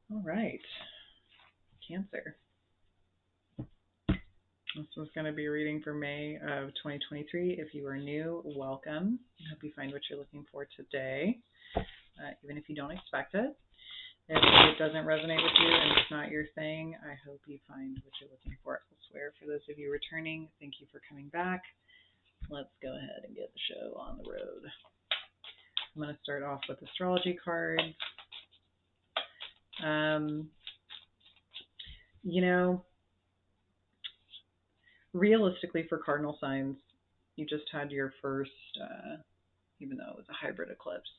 All right. Cancer. This was going to be a reading for May of 2023. If you are new, welcome. I hope you find what you're looking for today, even if you don't expect it. If it doesn't resonate with you and it's not your thing, I hope you find what you're looking for elsewhere. For those of you returning, thank you for coming back. Let's go ahead and get the show on the road. I'm going to start off with astrology cards. You know, realistically for cardinal signs, you just had your first, even though it was a hybrid eclipse,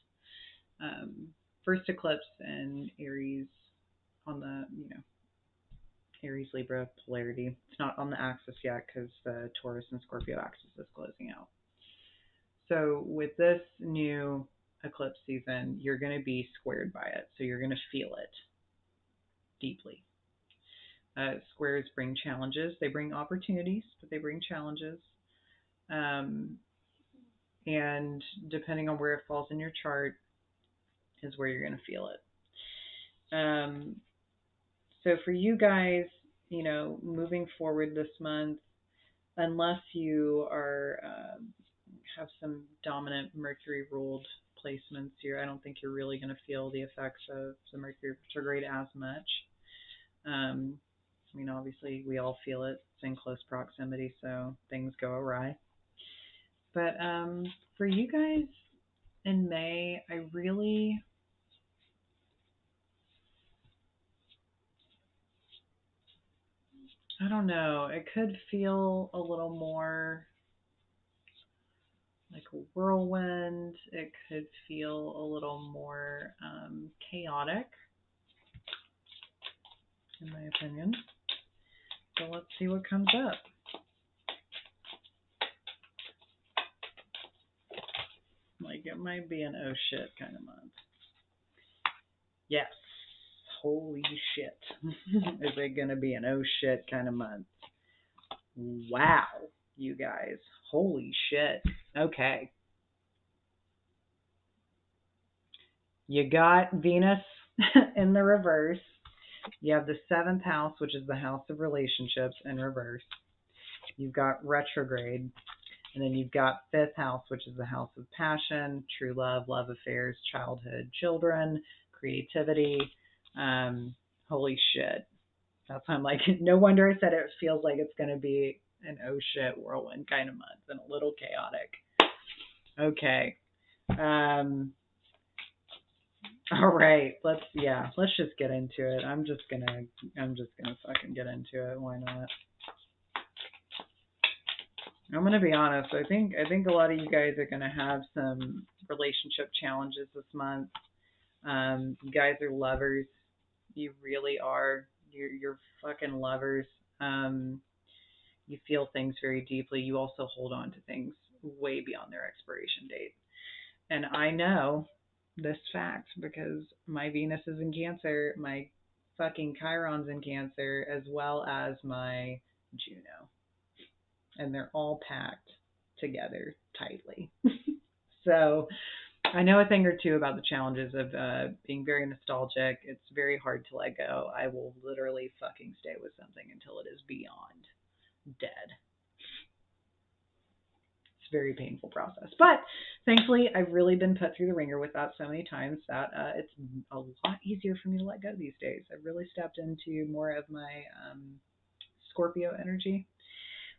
first eclipse in Aries on the, Aries Libra polarity. It's not on the axis yet because the Taurus and Scorpio axis is closing out. So with this new eclipse season, you're going to be squared by it. So you're going to feel it deeply. Squares bring challenges. They bring opportunities, but they bring challenges. And depending on where it falls in your chart is where you're going to feel it. So for you guys, moving forward this month, unless you are have some dominant Mercury ruled placements here, I don't think you're really going to feel the effects of the Mercury retrograde as much. Obviously we all feel it. It's in close proximity, so things go awry. But for you guys in May, I don't know. It could feel a little more like a whirlwind. It could feel a little more chaotic, in my opinion. So let's see what comes up. Like, it might be an oh shit kind of month. Yes. Holy shit. Is it going to be an oh shit kind of month? Wow, you guys. Holy shit. Okay. You got Venus in the reverse. You have the 7th house, which is the house of relationships, in reverse. You've got retrograde. And then you've got 5th house, which is the house of passion, true love, love affairs, childhood, children, creativity. Holy shit. That's why I'm like, no wonder I said it feels like it's going to be an oh shit whirlwind kind of month and a little chaotic. Okay. All right. Let's just get into it. I'm just gonna fucking get into it. Why not? I'm gonna be honest. I think a lot of you guys are gonna have some relationship challenges this month. You guys are lovers. You really are. You're fucking lovers. You feel things very deeply. You also hold on to things way beyond their expiration date. And I know this fact because my Venus is in Cancer, my fucking Chiron's in Cancer, as well as my Juno. And they're all packed together tightly. So I know a thing or two about the challenges of being very nostalgic. It's very hard to let go. I will literally fucking stay with something until it is beyond dead. It's a very painful process. But thankfully, I've really been put through the ringer with that so many times that it's a lot easier for me to let go these days. I've really stepped into more of my Scorpio energy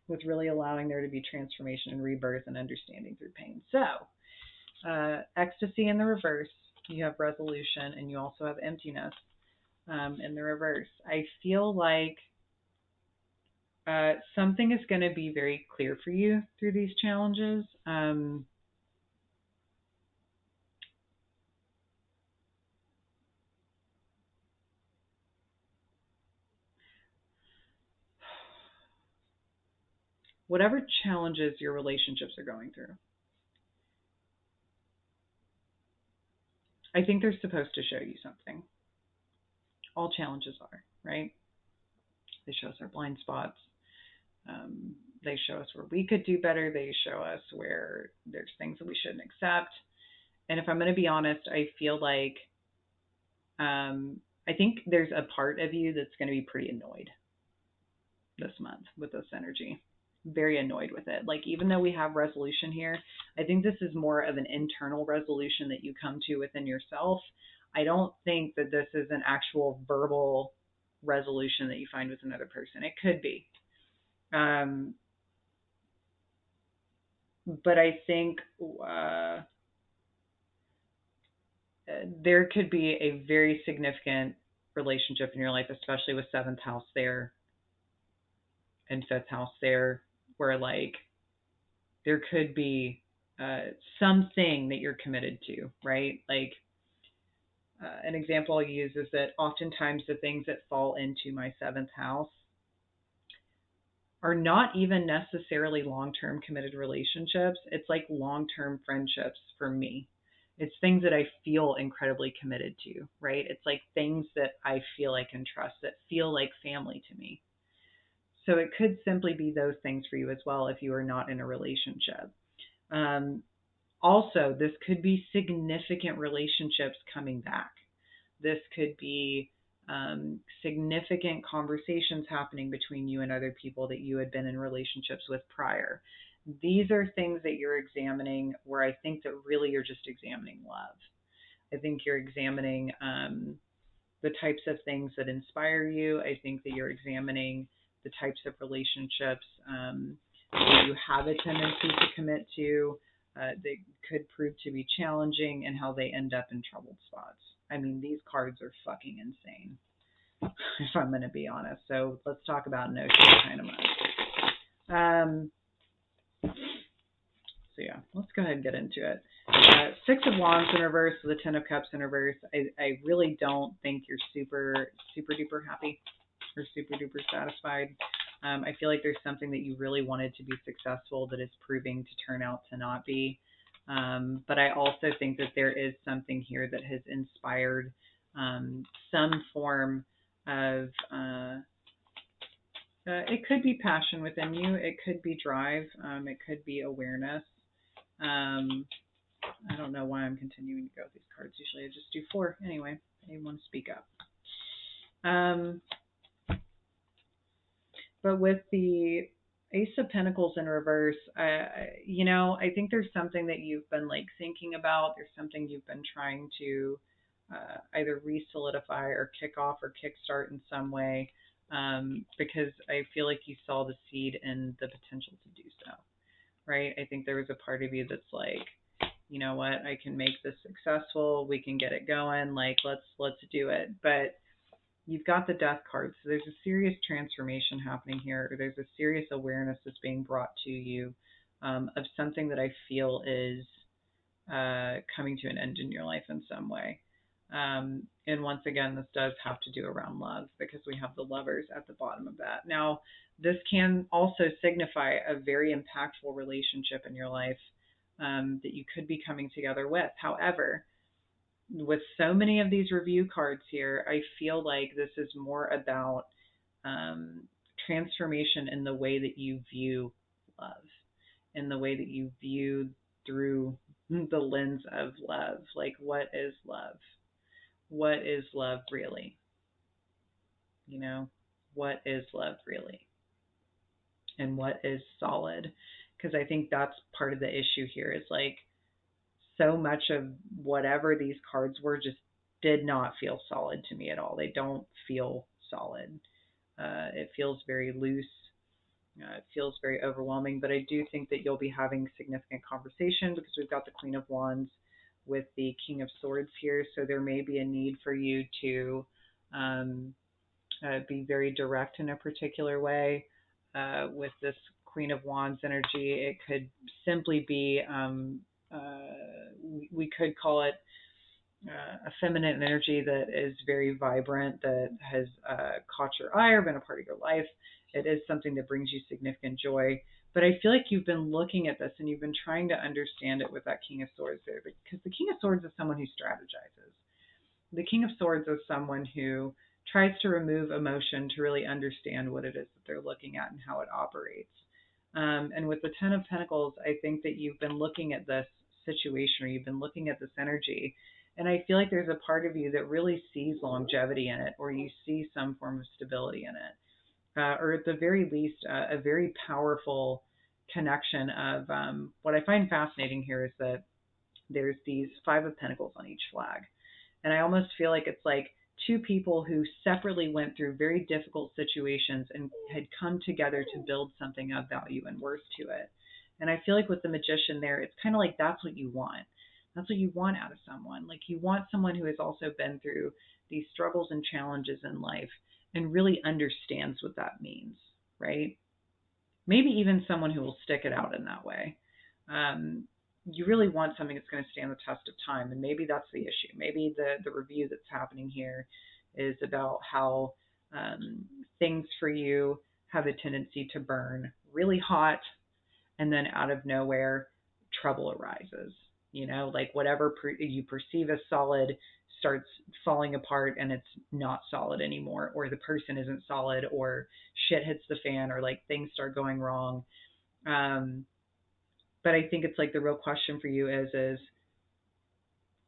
with really allowing there to be transformation and rebirth and understanding through pain. So, ecstasy in the reverse, you have resolution, and you also have emptiness in the reverse. I feel like something is going to be very clear for you through these challenges. Whatever challenges your relationships are going through, I think they're supposed to show you something. All challenges are, right? They show us our blind spots. They show us where we could do better. They show us where there's things that we shouldn't accept. And if I'm going to be honest, I feel like I think there's a part of you that's going to be pretty annoyed this month with this energy. Very annoyed with it. Like, even though we have resolution here, I think this is more of an internal resolution that you come to within yourself. I don't think that this is an actual verbal resolution that you find with another person. It could be. But I think there could be a very significant relationship in your life, especially with seventh house there and fifth house there, where like there could be something that you're committed to, right? Like an example I'll use is that oftentimes the things that fall into my seventh house are not even necessarily long-term committed relationships. It's like long-term friendships for me. It's things that I feel incredibly committed to, right? It's like things that I feel I can trust, that feel like family to me. So it could simply be those things for you as well if you are not in a relationship. Also, this could be significant relationships coming back. This could be significant conversations happening between you and other people that you had been in relationships with prior. These are things that you're examining where I think that really you're just examining love. I think you're examining the types of things that inspire you. I think that you're examining the types of relationships that you have a tendency to commit to that could prove to be challenging, and how they end up in troubled spots. I mean, these cards are fucking insane, if I'm going to be honest. So let's talk about no shit kind of month. So yeah, let's go ahead and get into it. Six of Wands in reverse with the Ten of Cups in reverse. I really don't think you're super duper happy or super duper satisfied. I feel like there's something that you really wanted to be successful that is proving to turn out to not be. But I also think that there is something here that has inspired some form of, it could be passion within you. It could be drive. It could be awareness. I don't know why I'm continuing to go with these cards. Usually I just do 4. Anyway, I want to speak up. But with the Ace of Pentacles in reverse, I think there's something that you've been like thinking about. There's something you've been trying to either re-solidify or kick off or kickstart in some way, because I feel like you saw the seed and the potential to do so, right? I think there was a part of you that's like, you know what, I can make this successful. We can get it going. Like, let's do it. But you've got the Death card, so there's a serious transformation happening here, or there's a serious awareness that's being brought to you of something that I feel is coming to an end in your life in some way. And once again, this does have to do around love, because we have the Lovers at the bottom of that. Now, this can also signify a very impactful relationship in your life that you could be coming together with. However, with so many of these review cards here, I feel like this is more about transformation in the way that you view love, in the way that you view through the lens of love. Like, what is love? What is love really? You know, what is love really? And what is solid? Because I think that's part of the issue here, is like, so much of whatever these cards were just did not feel solid to me at all. They don't feel solid. It feels very loose. It feels very overwhelming, but I do think that you'll be having significant conversation, because we've got the Queen of Wands with the King of Swords here. So there may be a need for you to be very direct in a particular way with this Queen of Wands energy. It could simply be we could call it a feminine energy that is very vibrant, that has caught your eye or been a part of your life. It is something that brings you significant joy. But I feel like you've been looking at this and you've been trying to understand it with that King of Swords there, because the King of Swords is someone who strategizes. The King of Swords is someone who tries to remove emotion to really understand what it is that they're looking at and how it operates. And with the Ten of Pentacles, I think that you've been looking at this situation, or you've been looking at this energy, And I feel like there's a part of you that really sees longevity in it, or you see some form of stability in it, or at the very least, a very powerful connection of what I find fascinating here is that there's these Five of Pentacles on each flag. And I almost feel like it's like two people who separately went through very difficult situations and had come together to build something of value and worth to it. And I feel like with the Magician there, it's kind of like that's what you want. That's what you want out of someone. Like you want someone who has also been through these struggles and challenges in life and really understands what that means, right? Maybe even someone who will stick it out in that way. You really want something that's going to stand the test of time, and maybe that's the issue. Maybe the review that's happening here is about how things for you have a tendency to burn really hot, and then out of nowhere, trouble arises. You know, like whatever you perceive as solid starts falling apart and it's not solid anymore, or the person isn't solid, or shit hits the fan, or like things start going wrong. But I think it's like the real question for you is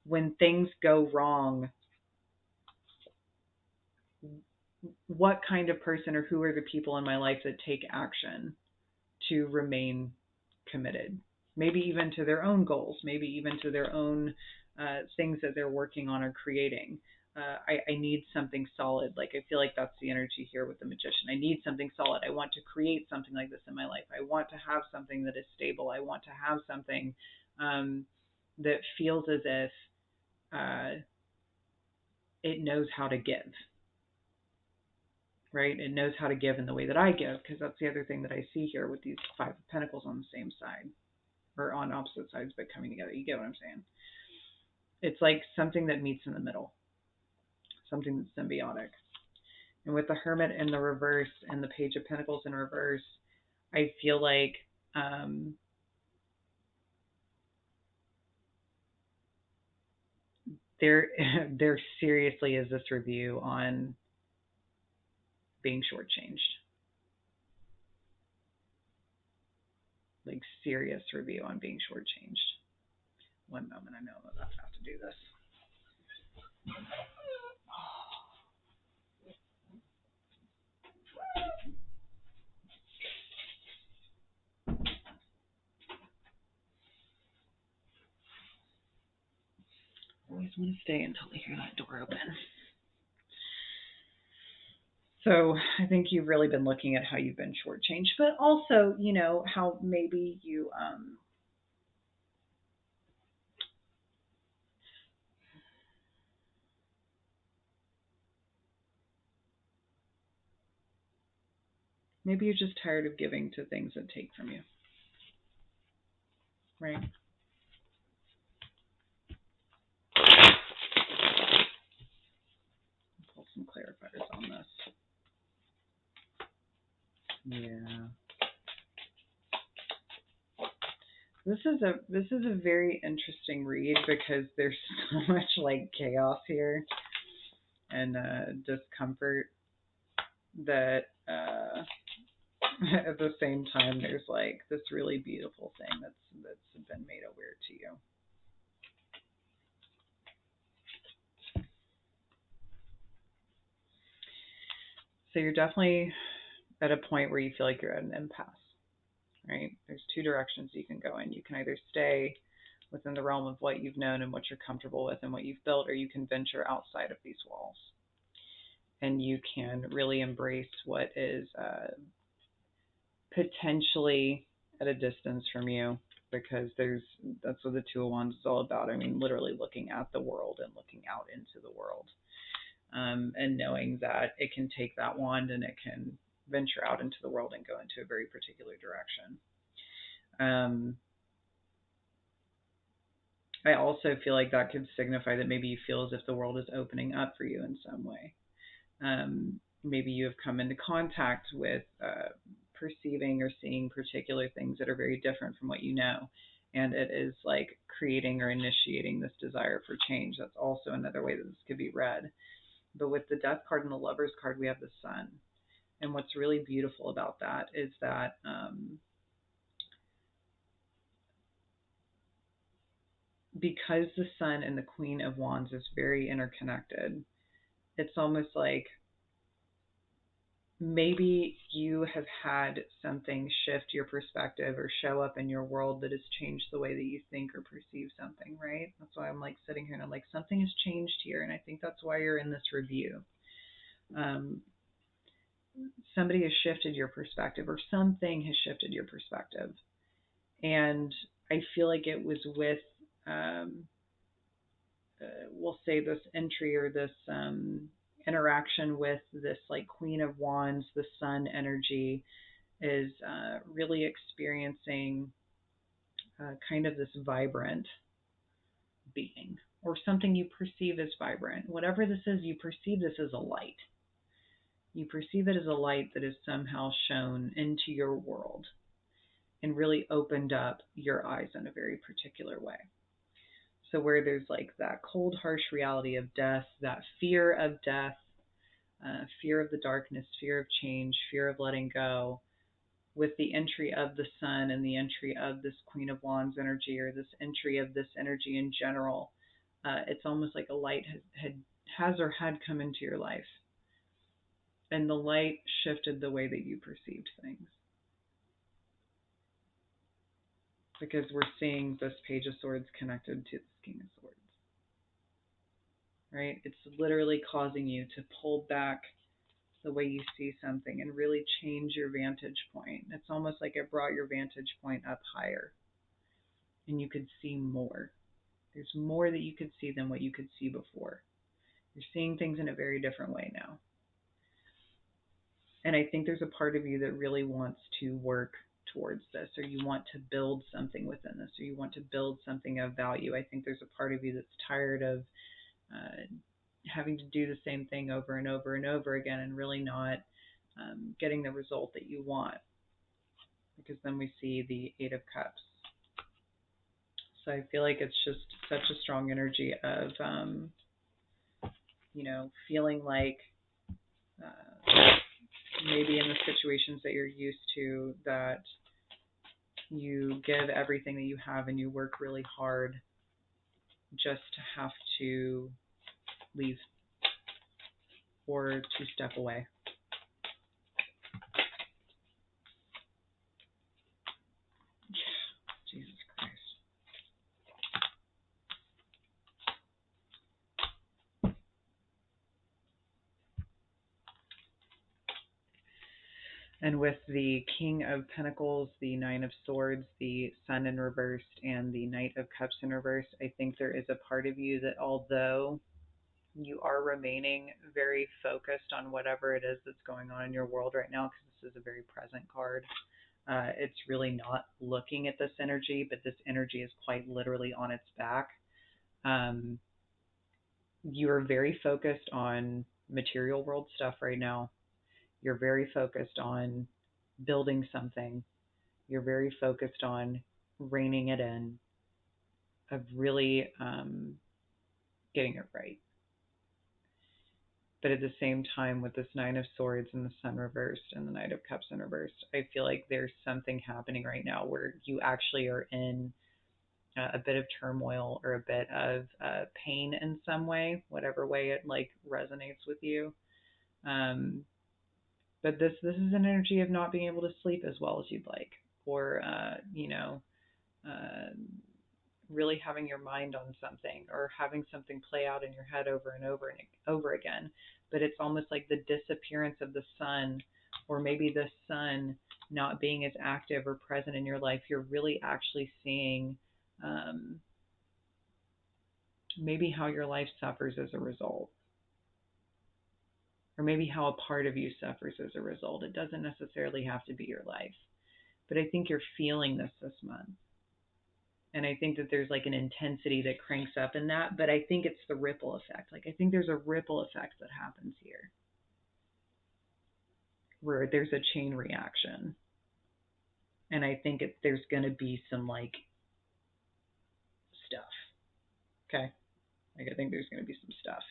when things go wrong, what kind of person or who are the people in my life that take action to remain committed? Maybe even to their own goals, maybe even to their own things that they're working on or creating. I need something solid. Like I feel like that's the energy here with the Magician. I need something solid. I want to create something like this in my life. I want to have something that is stable. I want to have something that feels as if it knows how to give, right? It knows how to give in the way that I give, because that's the other thing that I see here with these Five of Pentacles on the same side, or on opposite sides but coming together. You get what I'm saying? It's like something that meets in the middle, something that's symbiotic. And with the Hermit in the reverse and the Page of Pentacles in reverse, I feel like there seriously is this review on being shortchanged. Like serious review on being shortchanged. One moment, I know I'm about to have to do this. Always want to stay until I hear that door open. So I think you've really been looking at how you've been shortchanged, but also, you know, how maybe you maybe you're just tired of giving to things that take from you, right? Pull some clarifiers on this. Yeah. This is a very interesting read because there's so much like chaos here and discomfort that at the same time there's like this really beautiful thing that's been made aware to you. So you're definitely at a point where you feel like you're at an impasse, right? There's two directions you can go in. You can either stay within the realm of what you've known and what you're comfortable with and what you've built, or you can venture outside of these walls. And you can really embrace what is potentially at a distance from you, because that's what the Two of Wands is all about. I mean, literally looking at the world and looking out into the world. And knowing that it can take that wand and it can venture out into the world and go into a very particular direction. I also feel like that could signify that maybe you feel as if the world is opening up for you in some way. Maybe you have come into contact with perceiving or seeing particular things that are very different from what you know. And it is like creating or initiating this desire for change. That's also another way that this could be read. But with the Death card and the Lovers card, we have the Sun. And what's really beautiful about that is that because the Sun and the Queen of Wands is very interconnected, it's almost like maybe you have had something shift your perspective or show up in your world that has changed the way that you think or perceive something, right? That's why I'm like sitting here and I'm like, something has changed here. And I think that's why you're in this review. Somebody has shifted your perspective, or something has shifted your perspective. And I feel like it was with, we'll say, this entry or this interaction with this like Queen of Wands, the Sun energy, is really experiencing kind of this vibrant being, or something you perceive as vibrant. Whatever this is, you perceive this as a light. You perceive it as a light that is somehow shown into your world and really opened up your eyes in a very particular way. So where there's like that cold, harsh reality of death, that fear of death, fear of the darkness, fear of change, fear of letting go, with the entry of the Sun and the entry of this Queen of Wands energy, or this entry of this energy in general, it's almost like a light has come into your life. And the light shifted the way that you perceived things. Because we're seeing this Page of Swords connected to this King of Swords. Right? It's literally causing you to pull back the way you see something and really change your vantage point. It's almost like it brought your vantage point up higher and you could see more. There's more that you could see than what you could see before. You're seeing things in a very different way now. And I think there's a part of you that really wants to work towards this, or you want to build something within this, or you want to build something of value. I think there's a part of you that's tired of having to do the same thing over and over and over again and really not getting the result that you want. Because then we see the Eight of Cups. So I feel like it's just such a strong energy of, feeling like maybe in the situations that you're used to, that you give everything that you have and you work really hard just to have to leave or to step away. Jesus Christ. And with the King of Pentacles, the Nine of Swords, the Sun in reverse, and the Knight of Cups in reverse, I think there is a part of you that, although you are remaining very focused on whatever it is that's going on in your world right now, because this is a very present card, it's really not looking at this energy, but this energy is quite literally on its back. You are very focused on material world stuff right now. You're very focused on building something. You're very focused on reining it in, of really getting it right. But at the same time, with this Nine of Swords and the Sun reversed and the Knight of Cups in reverse, I feel like there's something happening right now where you actually are in a bit of turmoil or a bit of pain in some way, whatever way it like resonates with you. But this is an energy of not being able to sleep as well as you'd like, or really having your mind on something, or having something play out in your head over and over and over again. But it's almost like the disappearance of the Sun, or maybe the Sun not being as active or present in your life. You're really actually seeing maybe how your life suffers as a result, or maybe how a part of you suffers as a result. It doesn't necessarily have to be your life, but I think you're feeling this month. And I think that there's like an intensity that cranks up in that, but I think it's the ripple effect. Like I think there's a ripple effect that happens here, where there's a chain reaction. And I think there's going to be some like stuff. Okay. Like I think there's going to be some stuff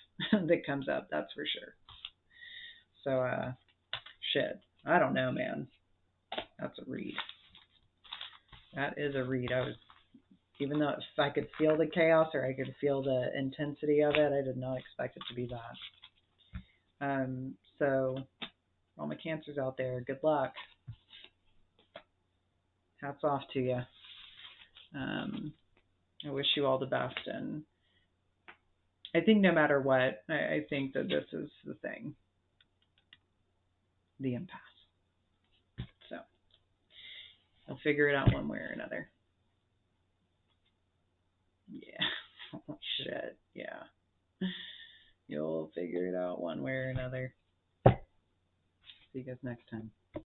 that comes up. That's for sure. So, shit. I don't know, man. That's a read. That is a read. Even though if I could feel the chaos or I could feel the intensity of it, I did not expect it to be that. So all my Cancers out there, good luck. Hats off to you. I wish you all the best, and I think no matter what, I think that this is the thing, the impasse. So I'll figure it out one way or another. Yeah. Oh, shit. Yeah. You'll figure it out one way or another. See you guys next time.